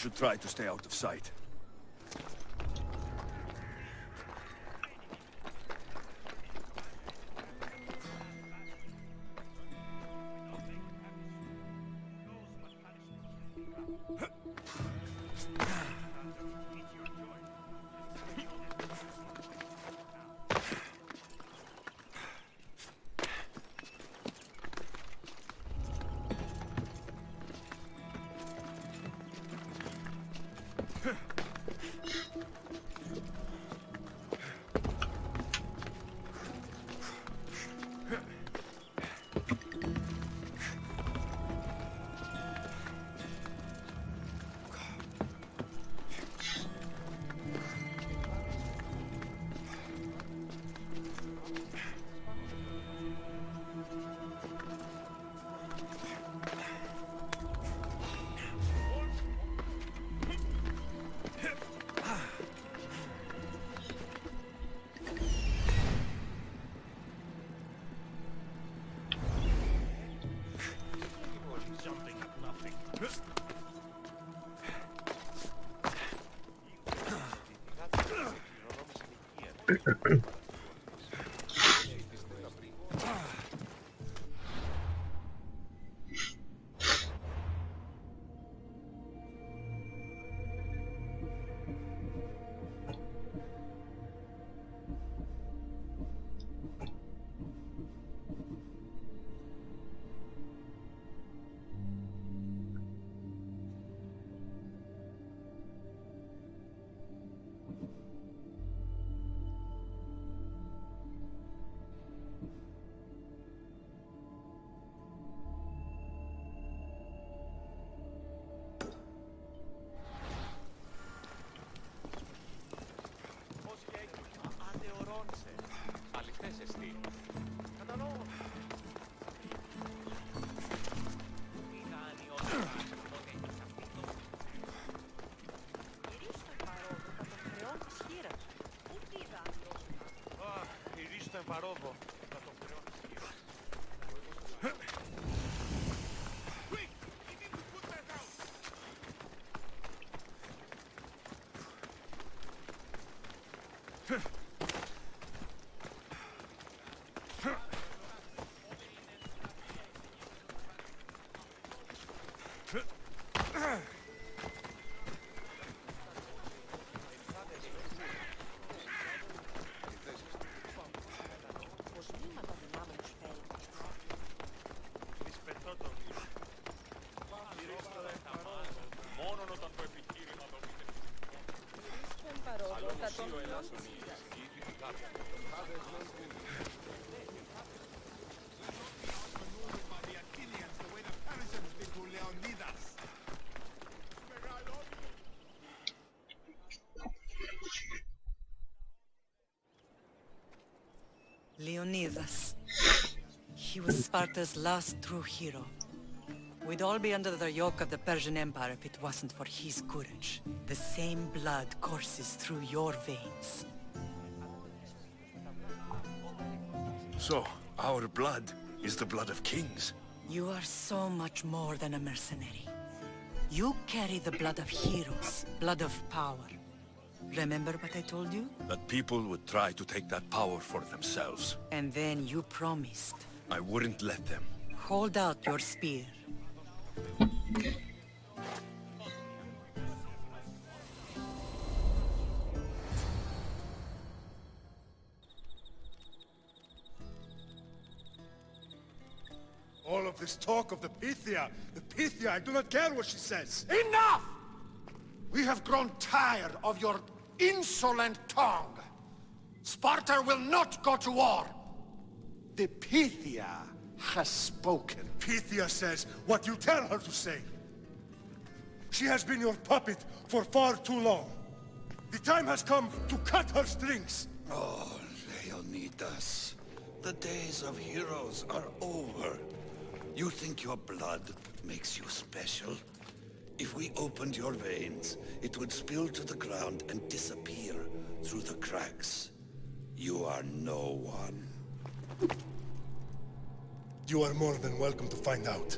should try to stay out of sight. Leonidas. He was Sparta's last true hero. We'd all be under the yoke of the Persian Empire if it wasn't for his courage. The same blood courses through your veins. So, our blood is the blood of kings. You are so much more than a mercenary. You carry the blood of heroes, blood of power. Remember what I told you? That people would try to take that power for themselves. And then you promised. I wouldn't let them. Hold out your spear. All of this talk of the Pythia, I do not care what she says. Enough! We have grown tired of your insolent tongue. Sparta will not go to war. The Pythia has spoken. Pythia says what you tell her to say. She has been your puppet for far too long. The time has come to cut her strings. Oh, Leonidas. The days of heroes are over. You think your blood makes you special? If we opened your veins, it would spill to the ground and disappear through the cracks. You are no one. You are more than welcome to find out.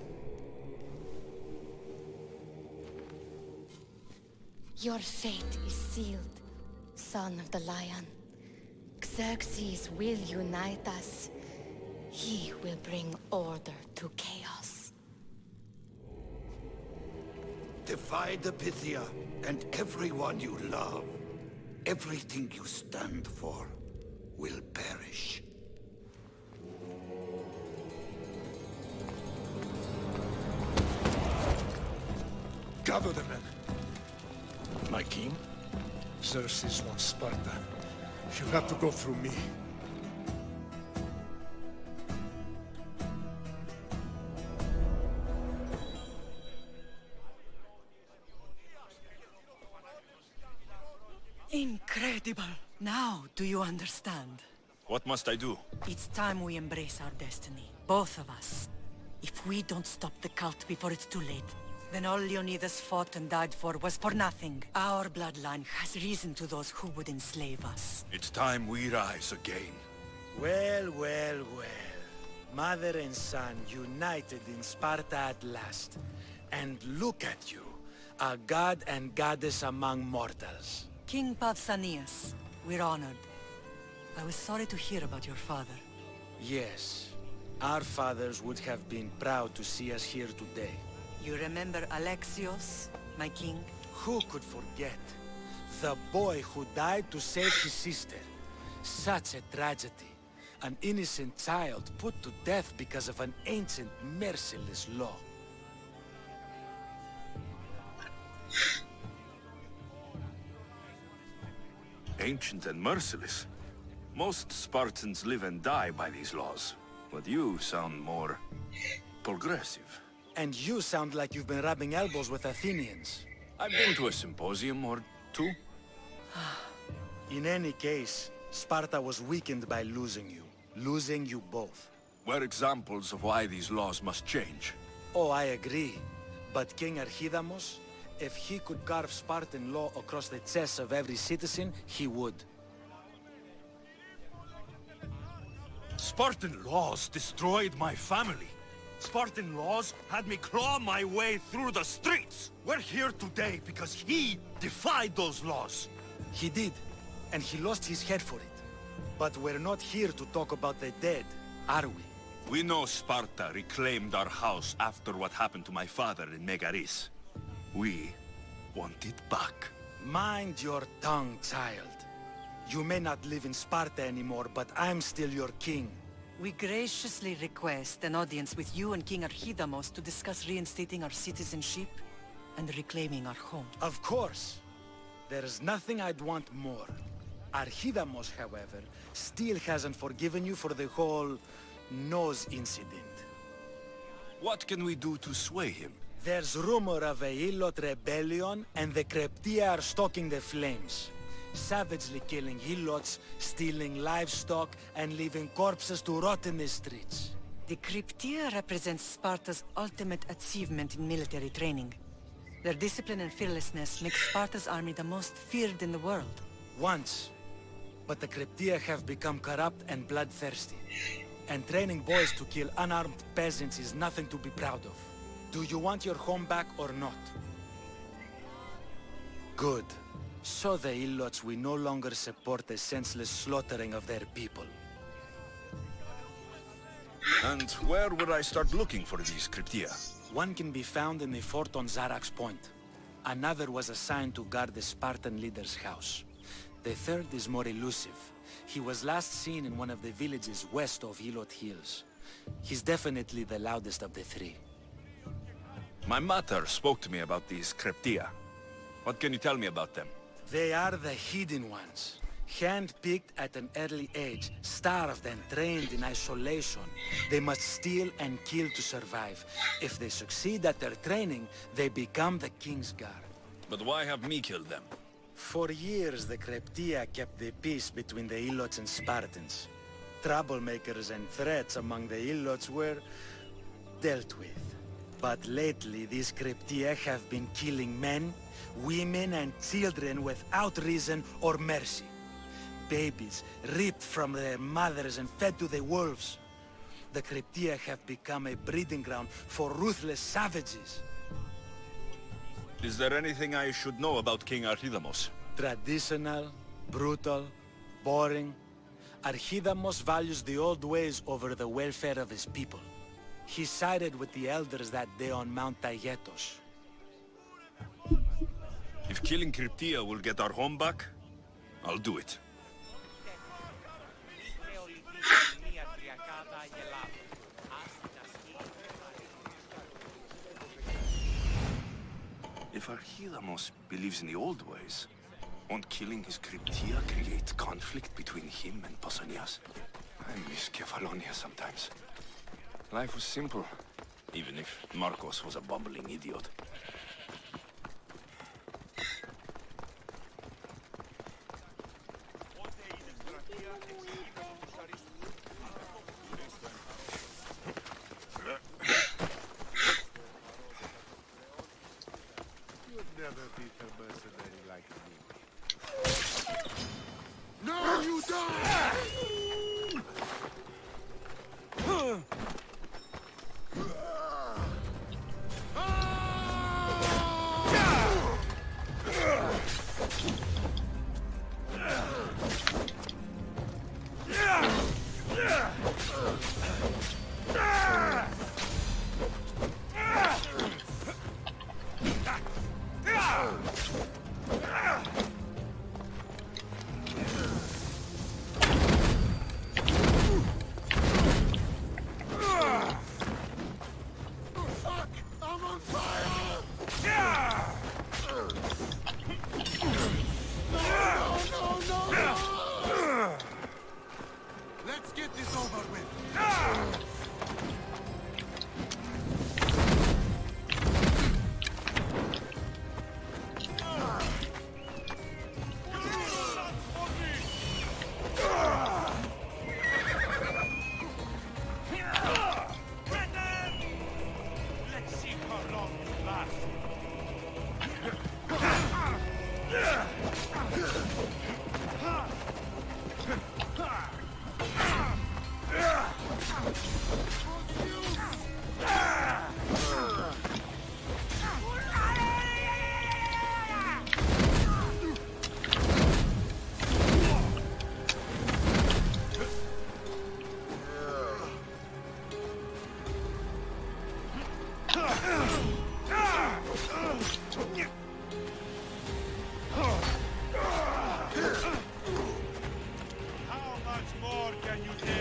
Your fate is sealed, son of the lion. Xerxes will unite us. He will bring order to chaos. Defy the Pythia and everyone you love. Everything you stand for will perish. Gather the men. My king? Xerxes wants Sparta. He'll have to go through me. Incredible! Now, do you understand? What must I do? It's time we embrace our destiny, both of us. If we don't stop the cult before it's too late, then all Leonidas fought and died for was for nothing. Our bloodline has risen to those who would enslave us. It's time we rise again. Well, well, well. Mother and son united in Sparta at last. And look at you, a god and goddess among mortals. King Pausanias, we're honored. I was sorry to hear about your father. Yes, our fathers would have been proud to see us here today. You remember Alexios, my king? Who could forget? The boy who died to save his sister. Such a tragedy. An innocent child put to death because of an ancient, merciless law. Ancient and merciless. Most Spartans live and die by these laws. But you sound more progressive. And you sound like you've been rubbing elbows with Athenians. I've been to a symposium or two. In any case, Sparta was weakened by losing you. Losing you both. We're examples of why these laws must change. Oh, I agree. But King Archidamos, if he could carve Spartan law across the chests of every citizen, he would. Spartan laws destroyed my family. Spartan laws had me claw my way through the streets. We're here today because he defied those laws. He did, and he lost his head for it. But we're not here to talk about the dead, are we? We know Sparta reclaimed our house after what happened to my father in Megaris. We want it back. Mind your tongue, child. You may not live in Sparta anymore, but I'm still your king. We graciously request an audience with you and King Archidamos to discuss reinstating our citizenship and reclaiming our home. Of course. There's nothing I'd want more. Archidamos, however, still hasn't forgiven you for the whole nose incident. What can we do to sway him? There's rumor of a Hilot rebellion, and the Kreptia are stalking the flames. Savagely killing Helots, stealing livestock, and leaving corpses to rot in the streets. The Cryptia represents Sparta's ultimate achievement in military training. Their discipline and fearlessness make Sparta's army the most feared in the world. Once. But the Cryptia have become corrupt and bloodthirsty. And training boys to kill unarmed peasants is nothing to be proud of. Do you want your home back or not? Good. So the Ilots will no longer support the senseless slaughtering of their people. And where would I start looking for these Cryptia? One can be found in the fort on Zarax Point. Another was assigned to guard the Spartan leader's house. The third is more elusive. He was last seen in one of the villages west of Hilot Hills. He's definitely the loudest of the three. My mother spoke to me about these Cryptia. What can you tell me about them? They are the hidden ones. Hand-picked at an early age, starved and trained in isolation. They must steal and kill to survive. If they succeed at their training, they become the King's Guard. But why have me killed them? For years, the Cryptia kept the peace between the Ilots and Spartans. Troublemakers and threats among the Ilots were dealt with. But lately, these Cryptia have been killing men, women, and children without reason or mercy. Babies ripped from their mothers and fed to the wolves. The Cryptia have become a breeding ground for ruthless savages. Is there anything I should know about King Archidamos? Traditional, brutal, boring. Archidamos values the old ways over the welfare of his people. He sided with the elders that day on Mount Taygetos. If killing Cryptia will get our home back, I'll do it. If Archidamos believes in the old ways, won't killing his Cryptia create conflict between him and Pausanias? I miss Kefalonia sometimes. Life was simple, even if Marcos was a bumbling idiot. No, you don't! Let's get this over with. Let's see how long this lasts. How much more can you take?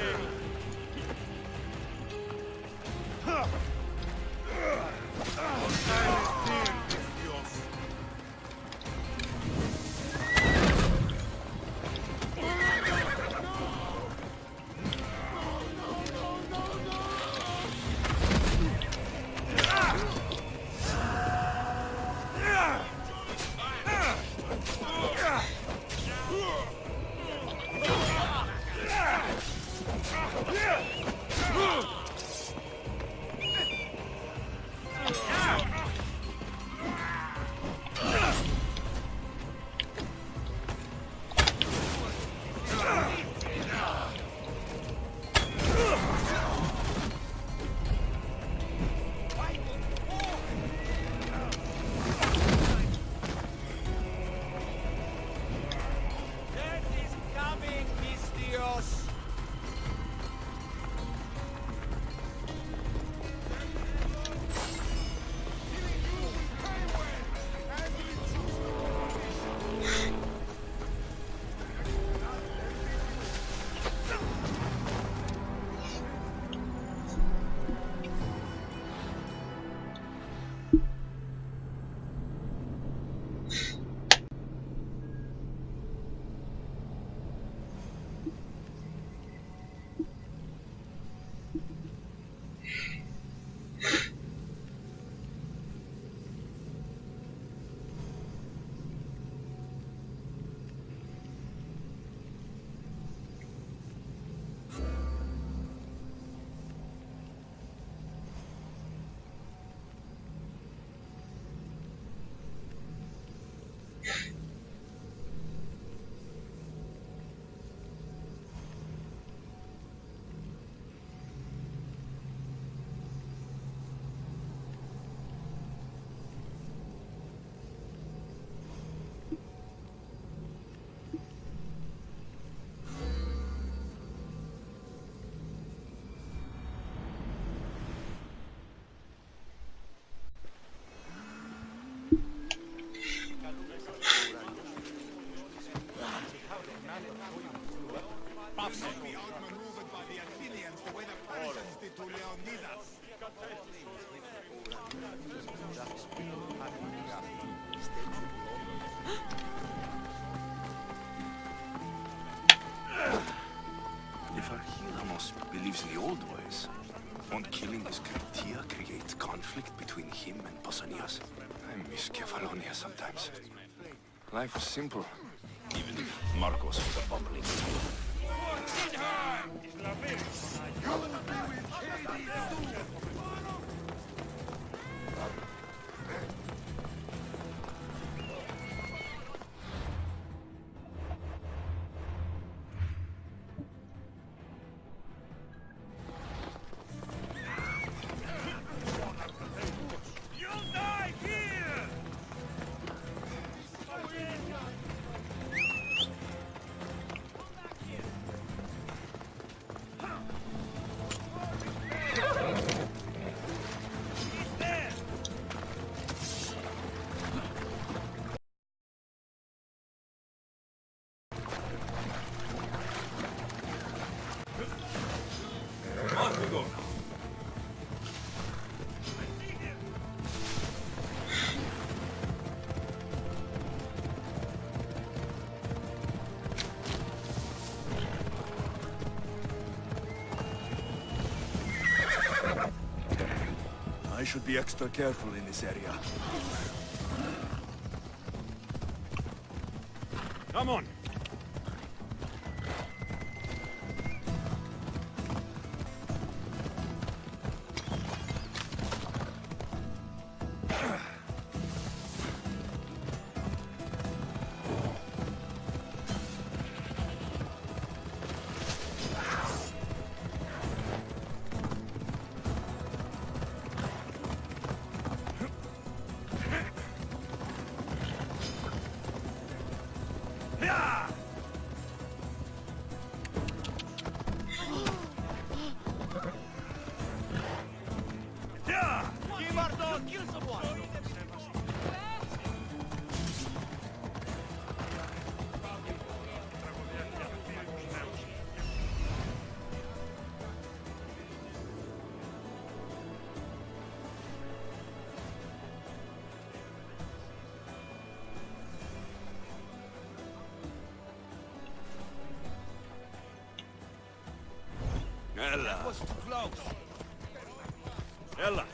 If Archilamos believes in the old ways, won't killing his Kryptia create conflict between him and Pausanias? I miss Kefalonia sometimes. Life was simple, even if Marcos was a bumbling fool. I should be extra careful in this area. Come on! Ella. Was too close. Ella!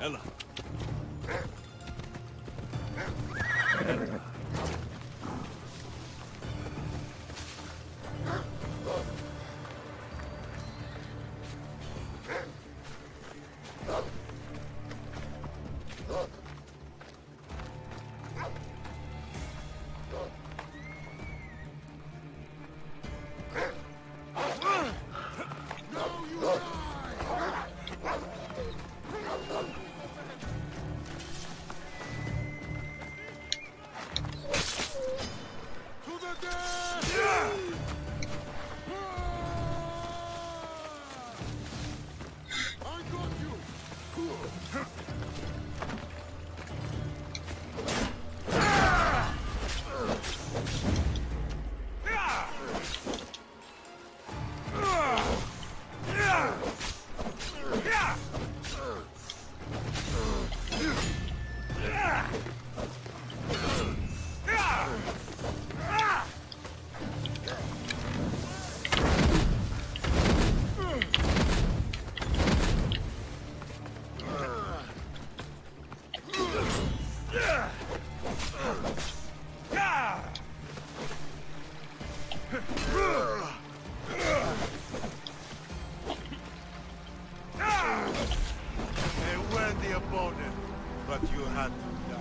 Ella. A worthy opponent, but you had to die.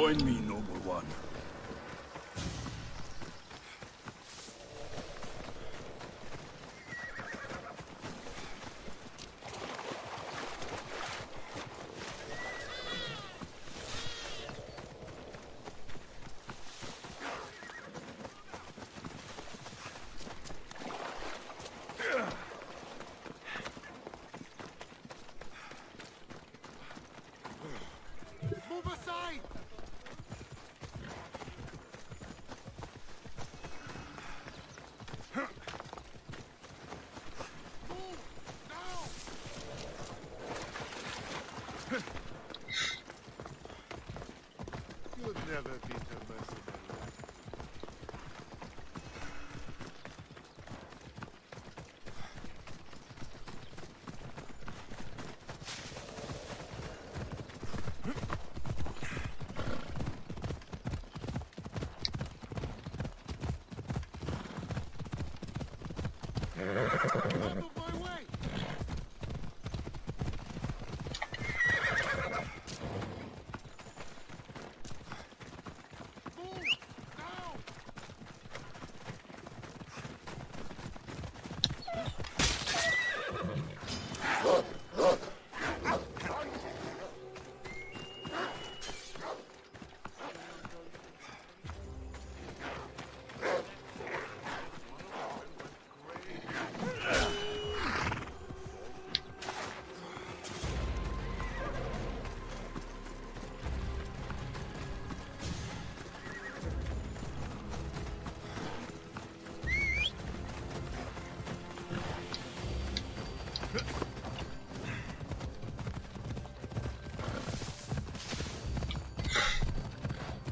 Join me, noble one. Move aside! Move! Now! You'll never beat a mercenary. Out of my way! Move! Now!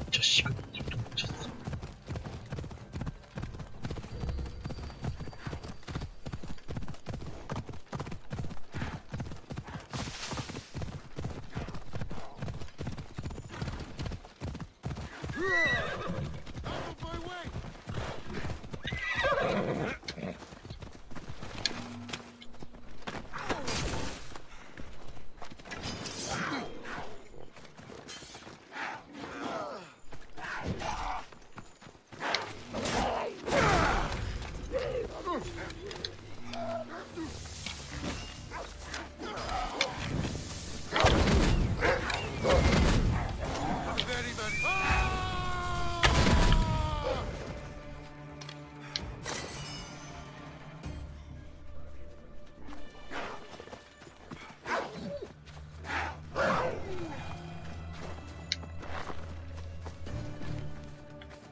저 시간 좀 미쳤어. Out of my way! Very, very... Ah!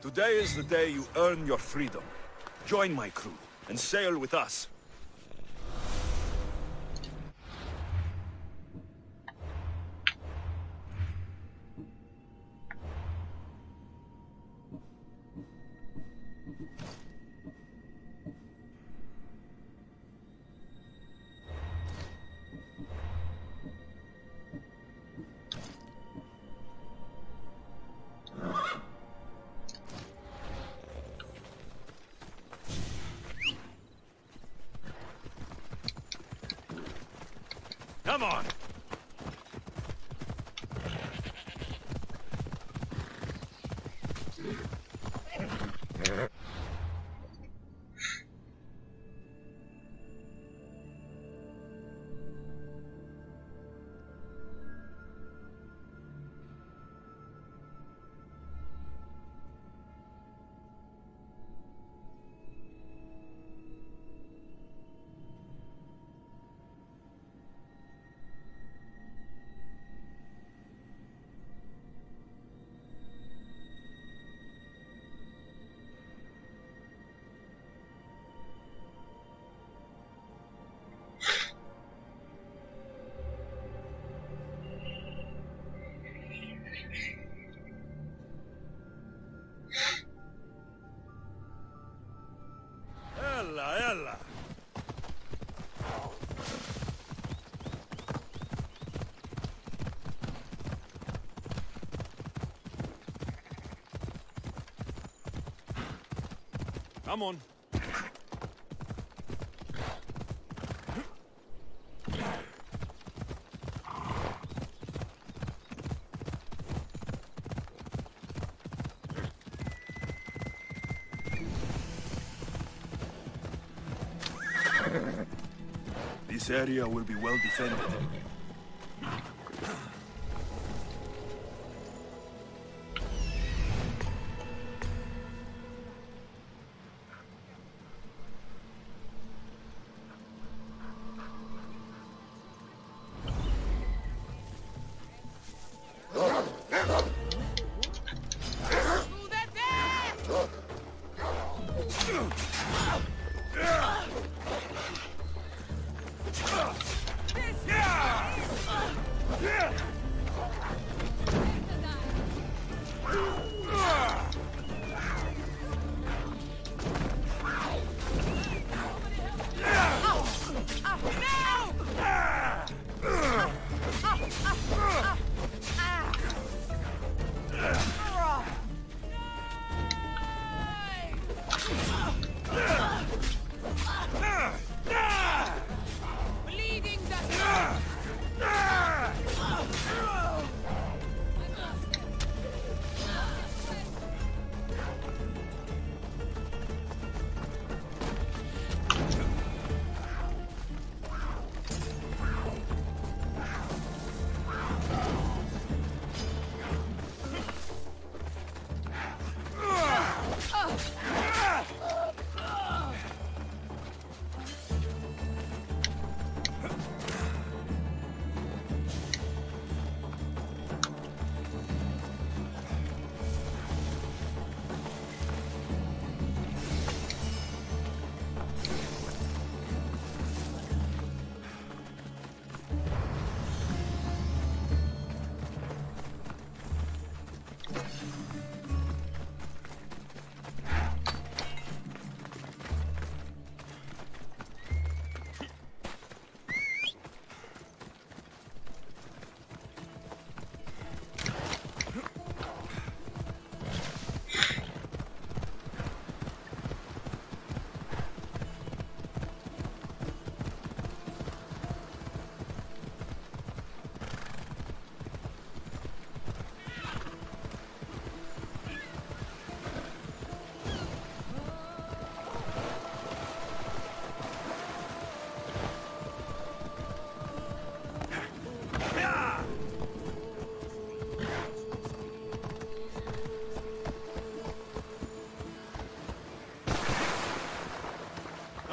Today is the day you earn your freedom. Join my crew and sail with us. Come on! Ella, ella! Come on. This area will be well defended.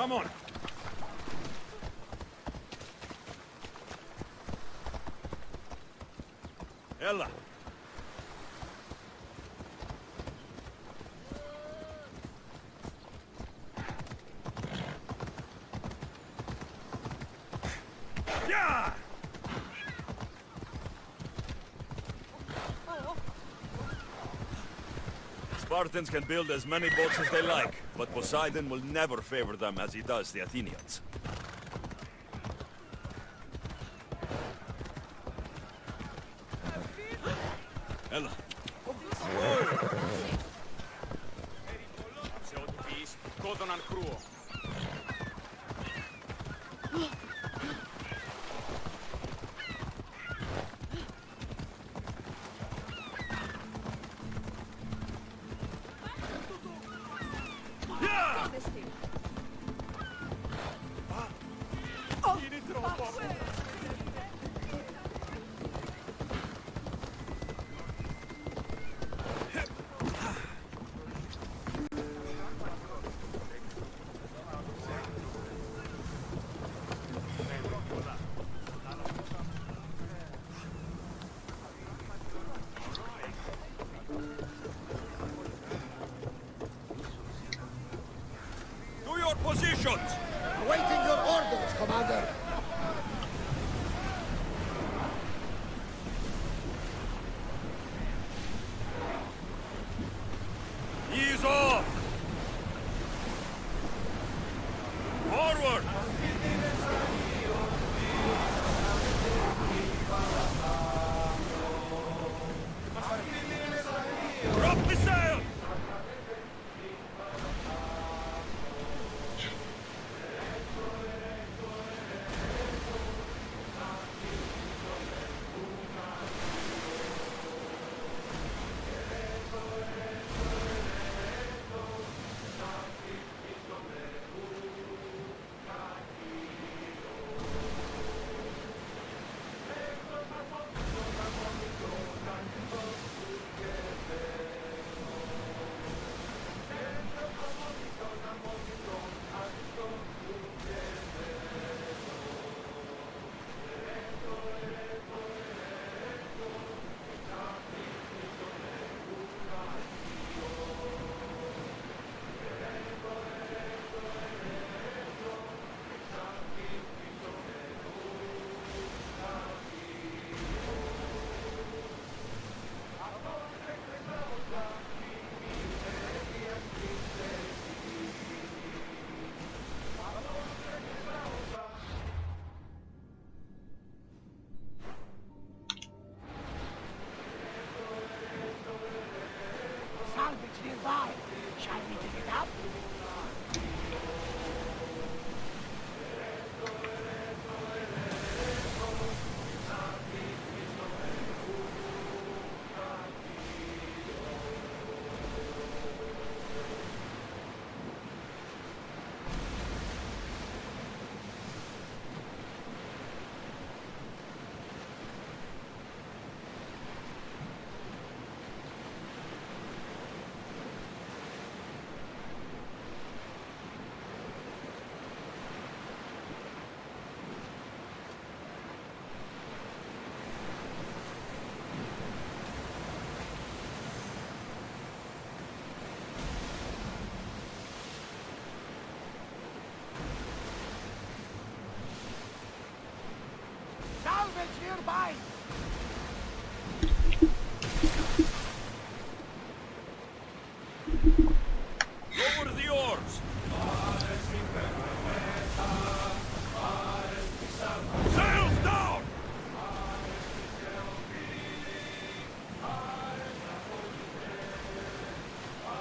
Come on. Ella. Yeah! Spartans can build as many boats as they like, but Poseidon will never favor them as he does the Athenians. Ella. Positions! Awaiting your orders, Commander. Ease off! Forward! Drop the sail! nearby. Shall we dig it up? Salvage nearby! Lower the oars! Sails down!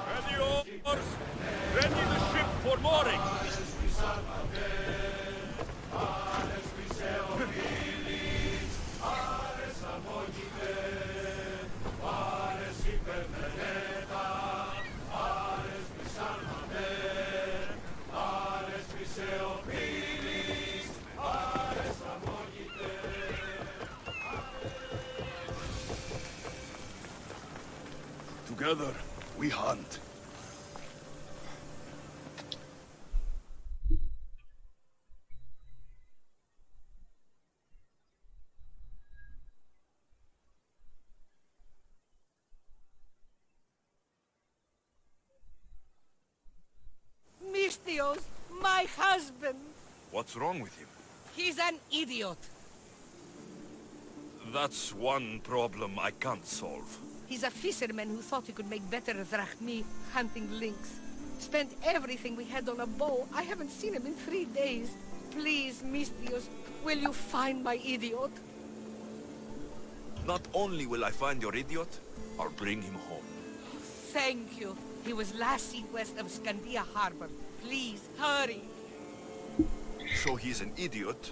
Ready oars! Ready the ship for mooring! Together, we hunt. Misthios, my husband! What's wrong with him? He's an idiot. That's one problem I can't solve. He's a fisherman who thought he could make better drachmi hunting lynx. Spent everything we had on a bow. I haven't seen him in 3 days. Please, Misthios, will you find my idiot? Not only will I find your idiot, I'll bring him home. Thank you. He was last seen west of Scandia Harbor. Please, hurry. So he's an idiot,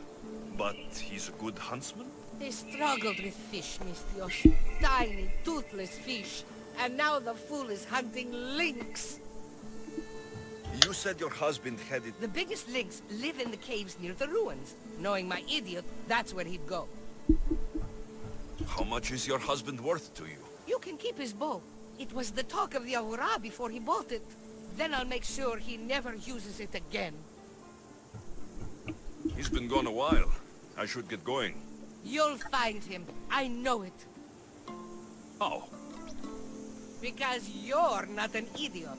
but he's a good huntsman? They struggled with fish, Misthios. Tiny, toothless fish. And now the fool is hunting lynx. You said your husband headed... The biggest lynx live in the caves near the ruins. Knowing my idiot, that's where he'd go. How much is your husband worth to you? You can keep his bow. It was the talk of the Ahura before he bought it. Then I'll make sure he never uses it again. He's been gone a while. I should get going. You'll find him. I know it. How? Because you're not an idiot.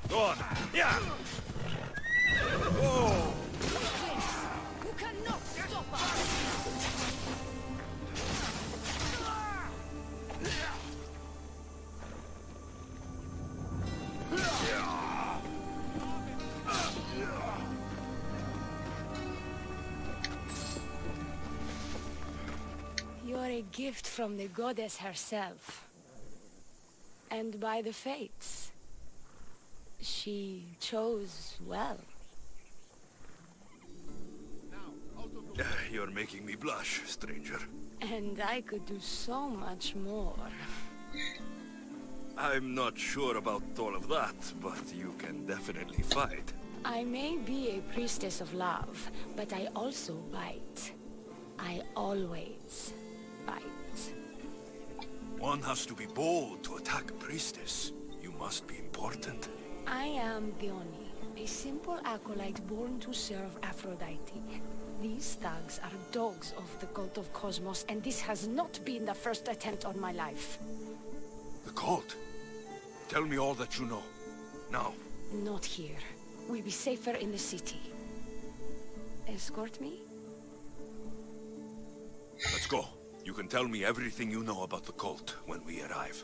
Go on. Yeah! Whoa! You cannot stop us! You're a gift from the goddess herself. And by the fates. She chose well. You're making me blush, stranger. And I could do so much more. I'm not sure about all of that, but you can definitely fight. I may be a priestess of love, but I also bite. I always bite. One has to be bold to attack a priestess. You must be important. I am Gioni, a simple acolyte born to serve Aphrodite. These thugs are dogs of the cult of Cosmos, and this has not been the first attempt on my life. The cult? Tell me all that you know. Now. Not here. We'll be safer in the city. Escort me? Let's go. You can tell me everything you know about the cult when we arrive.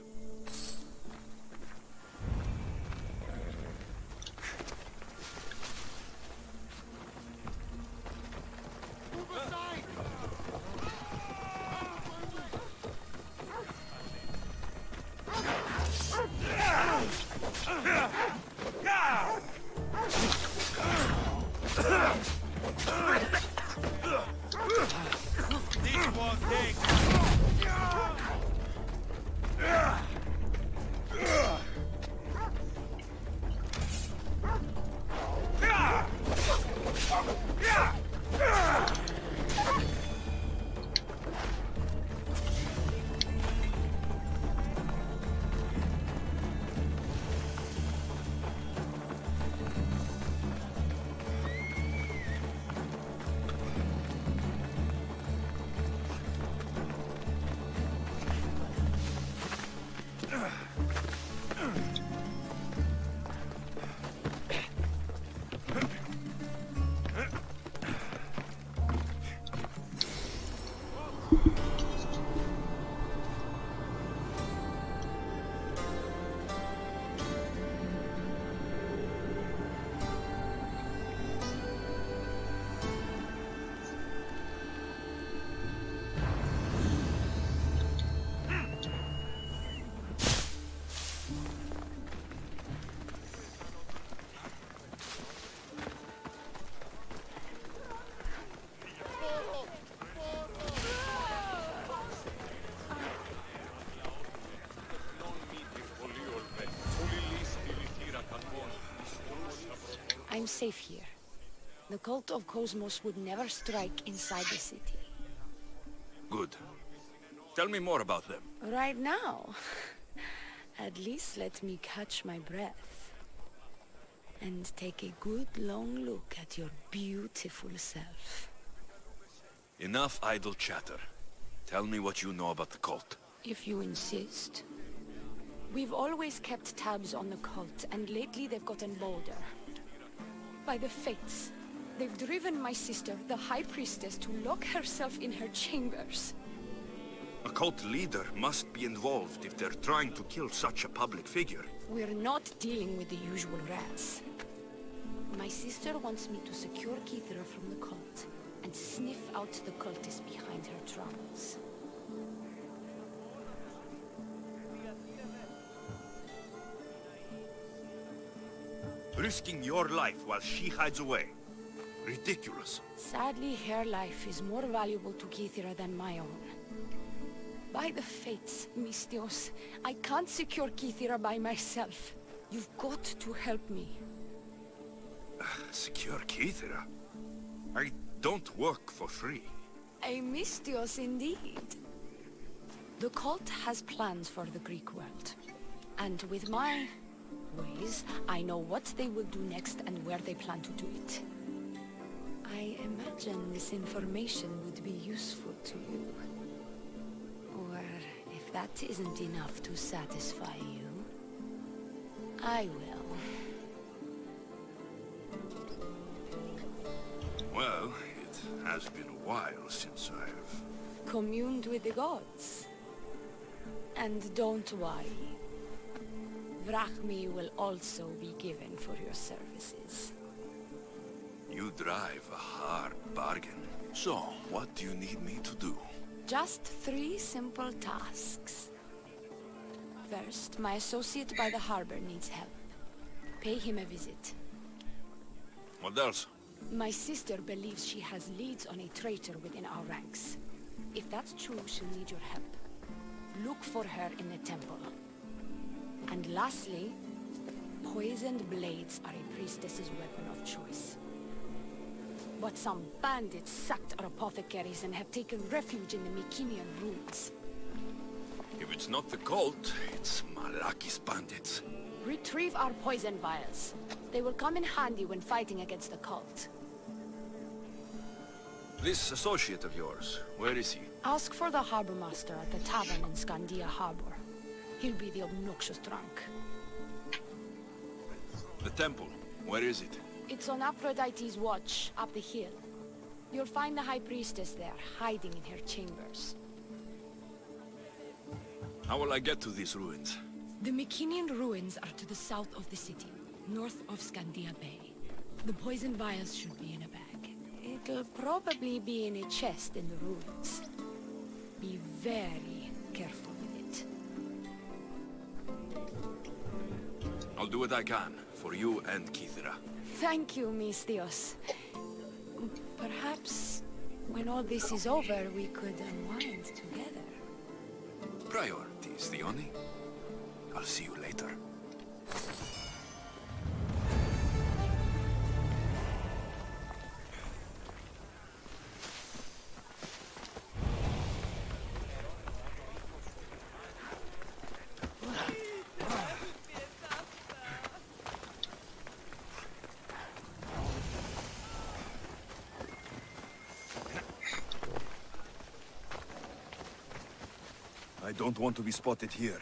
I'm safe here. The cult of Cosmos would never strike inside the city. Good. Tell me more about them. Right now? At least let me catch my breath. And take a good long look at your beautiful self. Enough idle chatter. Tell me what you know about the cult. If you insist. We've always kept tabs on the cult, and lately they've gotten bolder. By the fates, they've driven my sister, the High Priestess, to lock herself in her chambers. A cult leader must be involved if they're trying to kill such a public figure. We're not dealing with the usual rats. My sister wants me to secure Keithra from the cult, and sniff out the cultists behind her troubles. Risking your life while she hides away. Ridiculous. Sadly, her life is more valuable to Keithra than my own. By the fates, Mistios, I can't secure Keithra by myself. You've got to help me. Secure Keithra? I don't work for free. A Mistios indeed. The cult has plans for the Greek world. And with my ways, I know what they will do next and where they plan to do it. I imagine this information would be useful to you. Or, if that isn't enough to satisfy you, I will. Well, it has been a while since I've... communed with the gods. And don't worry. Vrachmi will also be given for your services. You drive a hard bargain. So, what do you need me to do? Just 3 simple tasks. First, my associate by the harbor needs help. Pay him a visit. What else? My sister believes she has leads on a traitor within our ranks. If that's true, she'll need your help. Look for her in the temple. And lastly, poisoned blades are a priestess's weapon of choice. But some bandits sacked our apothecaries and have taken refuge in the Mycenaean ruins. If it's not the cult, it's Malaki's bandits. Retrieve our poison vials. They will come in handy when fighting against the cult. This associate of yours, where is he? Ask for the harbor master at the tavern in Scandia Harbor. He'll be the obnoxious drunk. The temple, where is it? It's on Aphrodite's watch, up the hill. You'll find the High Priestess there, hiding in her chambers. How will I get to these ruins? The Mycenaean ruins are to the south of the city, north of Scandia Bay. The poison vials should be in a bag. It'll probably be in a chest in the ruins. Be very careful with it. I'll do what I can, for you and Kithira. Thank you, Misthios. Perhaps, when all this is over, we could unwind together. Priorities, Theoni. I'll see you later. I don't want to be spotted here.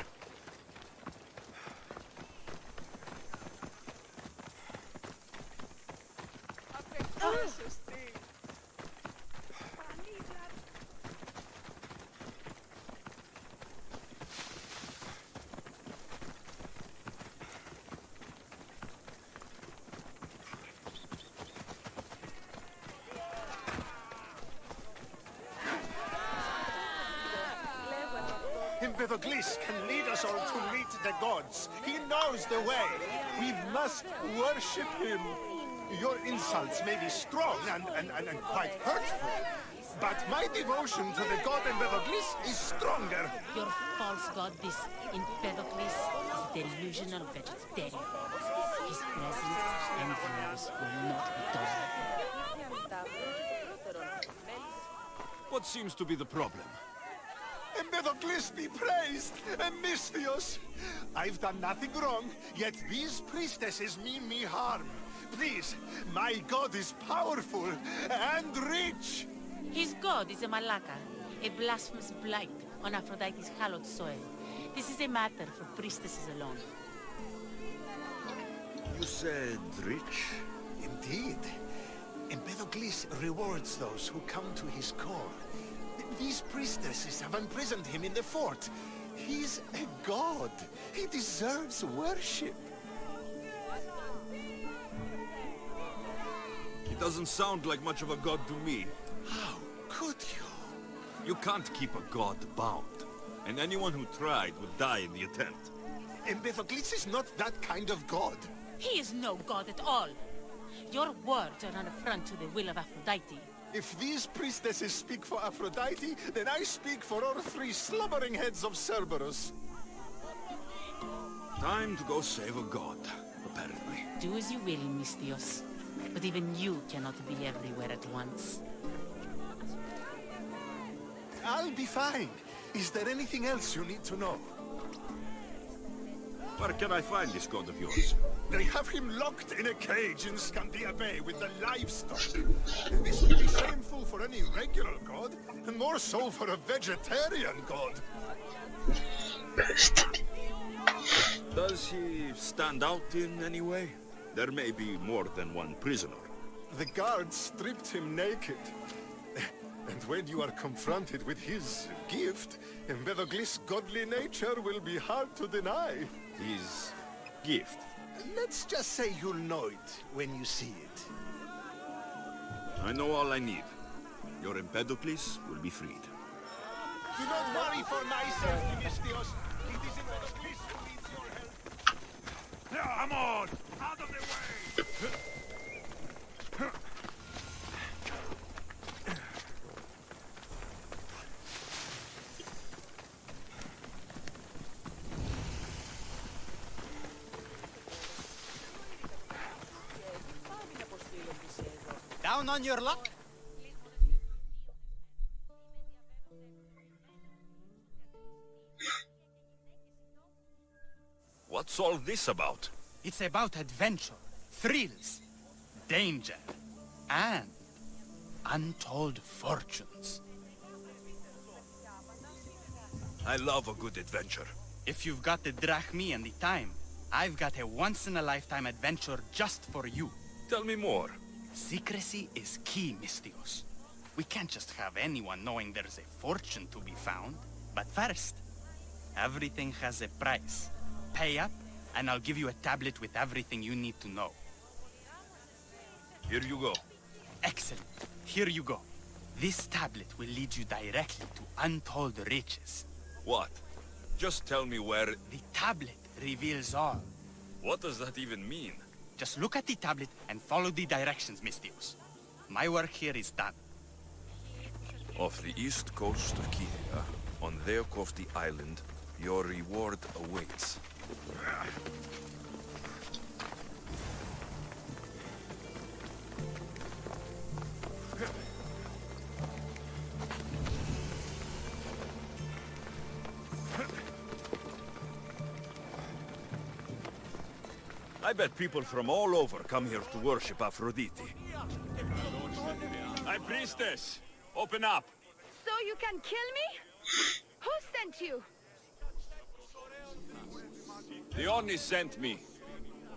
Empedocles can lead us all to meet the gods. He knows the way. We must worship him. Your insults may be strong and quite hurtful, but my devotion to the god Empedocles is stronger. Your false god, this Empedocles, is delusional vegetarian. His presence and yours will not be tolerable. What seems to be the problem? Empedocles be praised, Misthios. I've done nothing wrong, yet these priestesses mean me harm. Please, my god is powerful and rich. His god is a Malaka, a blasphemous blight on Aphrodite's hallowed soil. This is a matter for priestesses alone. You said rich? Indeed. Empedocles rewards those who come to his call. These priestesses have imprisoned him in the fort. He's a god. He deserves worship. He doesn't sound like much of a god to me. How could you? You can't keep a god bound. And anyone who tried would die in the attempt. Empedocles is not that kind of god. He is no god at all. Your words are an affront to the will of Aphrodite. If these priestesses speak for Aphrodite, then I speak for all three slumbering heads of Cerberus. Time to go save a god, apparently. Do as you will, Misthios. But even you cannot be everywhere at once. I'll be fine. Is there anything else you need to know? Where can I find this god of yours? They have him locked in a cage in Scandia Bay with the livestock. This would be shameful for any regular god, and more so for a vegetarian god. Does he stand out in any way? There may be more than one prisoner. The guards stripped him naked. And when you are confronted with his gift, Empedocles' godly nature will be hard to deny. His gift? Let's just say you'll know it when you see it. I know all I need. Your Empedocles will be freed. Do not worry for my safety, Misthios. It is Empedocles who needs your help. Yeah, I'm on! Out of the way! Down on your luck. What's all this about? It's about adventure, thrills, danger, and untold fortunes. I love a good adventure. If you've got the drachmi and the time, I've got a once-in-a-lifetime adventure just for you. Tell me more. Secrecy is key, Mistios. We can't just have anyone knowing there's a fortune to be found. But first, everything has a price. Pay up, and I'll give you a tablet with everything you need to know. Here you go. Excellent. Here you go. This tablet will lead you directly to untold riches. What? Just tell me where... The tablet reveals all. What does that even mean? Just look at the tablet and follow the directions, Mistios. My work here is done. Off the east coast of Kyria, on Theokofti Island, your reward awaits. I bet people from all over come here to worship Aphrodite. High Priestess, open up! So you can kill me? Who sent you? The Oni sent me.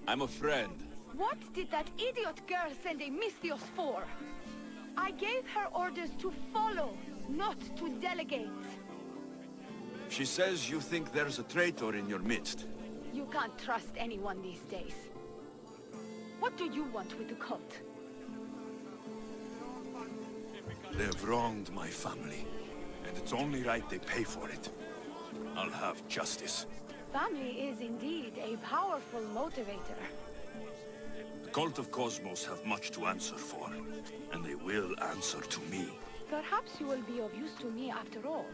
I'm a friend. What did that idiot girl send a Mistios for? I gave her orders to follow, not to delegate. She says you think there's a traitor in your midst. You can't trust anyone these days. What do you want with the cult? They've wronged my family, and it's only right they pay for it. I'll have justice. Family is indeed a powerful motivator. The cult of Cosmos have much to answer for, and they will answer to me. Perhaps you will be of use to me after all.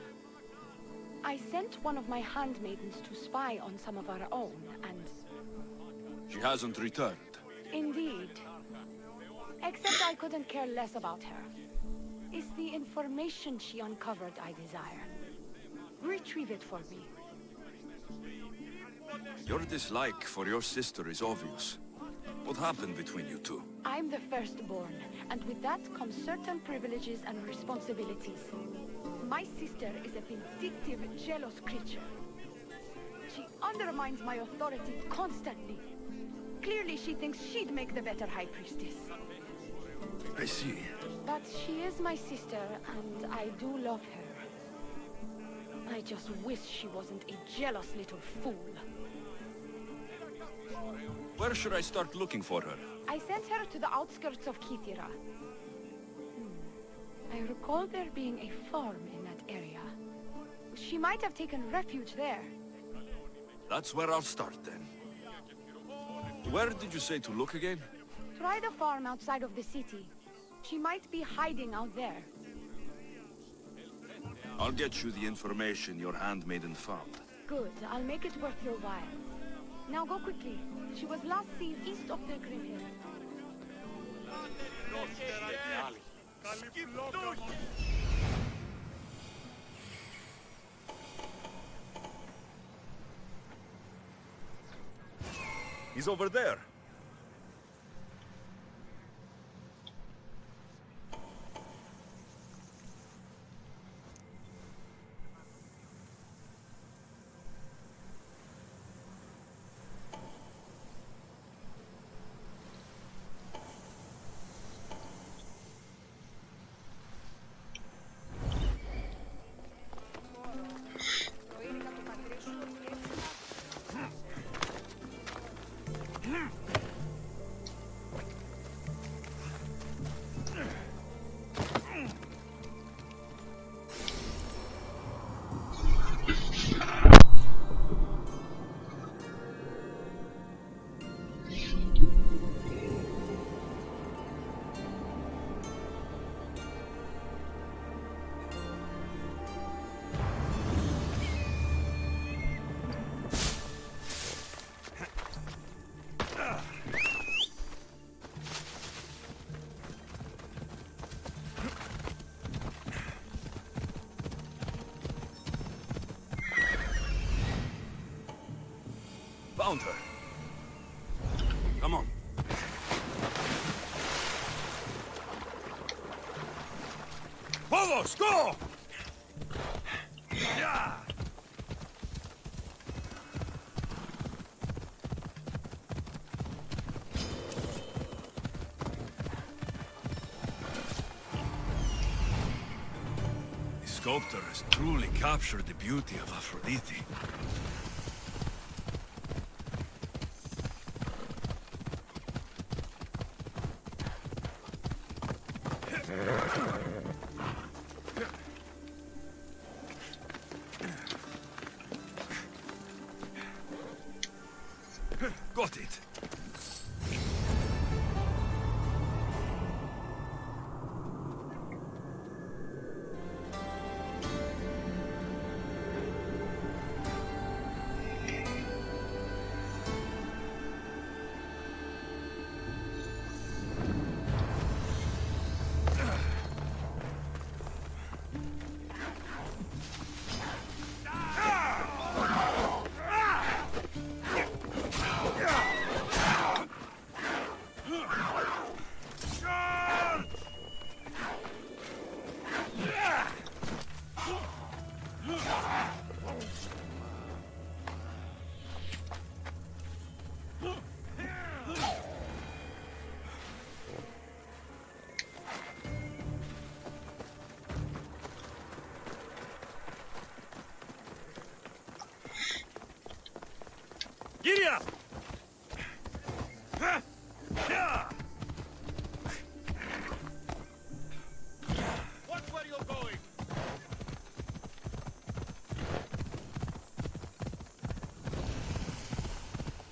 I sent one of my handmaidens to spy on some of our own, and... She hasn't returned. Indeed. Except I couldn't care less about her. It's the information she uncovered I desire. Retrieve it for me. Your dislike for your sister is obvious. What happened between you two? I'm the firstborn, and with that comes certain privileges and responsibilities. My sister is a vindictive, jealous creature. She undermines my authority constantly. Clearly she thinks she'd make the better High Priestess. I see. But she is my sister, and I do love her. I just wish she wasn't a jealous little fool. Where should I start looking for her? I sent her to the outskirts of Kythera. I recall there being a farm in that area. She might have taken refuge there. That's where I'll start then. Where did you say to look again? Try the farm outside of the city. She might be hiding out there. I'll get you the information your handmaiden found. Good. I'll make it worth your while. Now go quickly. She was last seen east of the Grim Hill. He's over there. Found her. Come on. Povos, go! Yeah. sculptor has truly captured the beauty of Aphrodite. Got it. Giddy up! Watch where you're going!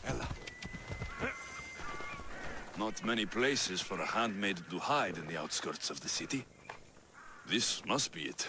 Ella. Not many places for a handmaid to hide in the outskirts of the city. This must be it.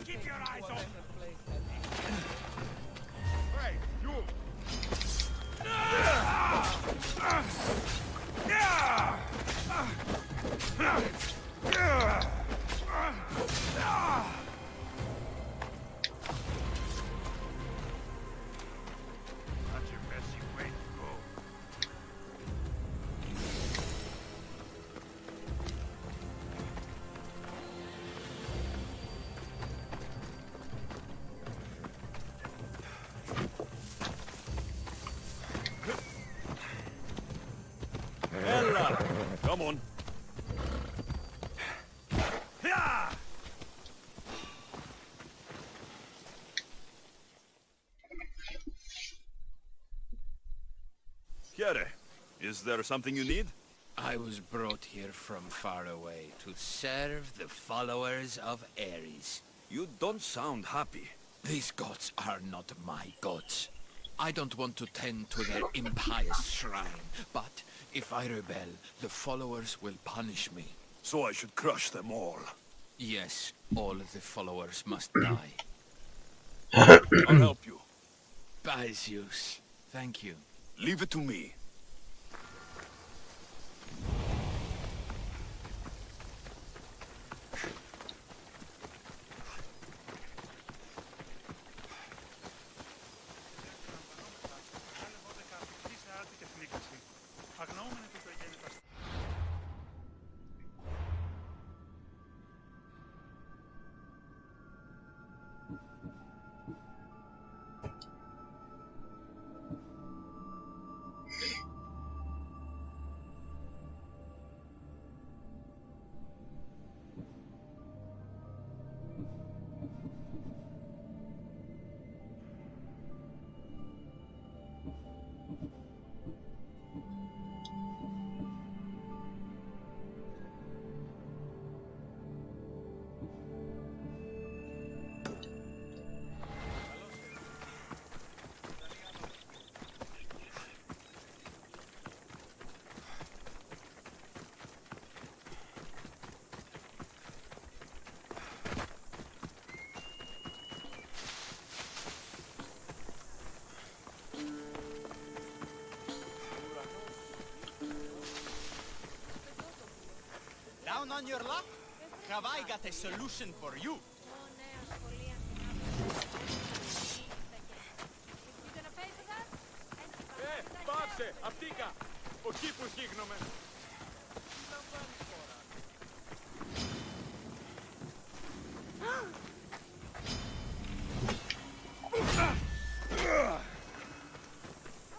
Keep your eyes open. Hey, you! Such a messy way to go. Ella! Come on. Chiere, is there something you need? I was brought here from far away to serve the followers of Ares. You don't sound happy. These gods are not my gods. I don't want to tend to their impious shrine, but if I rebel, the followers will punish me. So I should crush them all. Yes, all the followers must die. I'll help you. By Zeus. Thank you. Leave it to me. on your luck? Have I got a solution for you? Πάψε, αυτίκα. Ο κήπος γίγνομαι.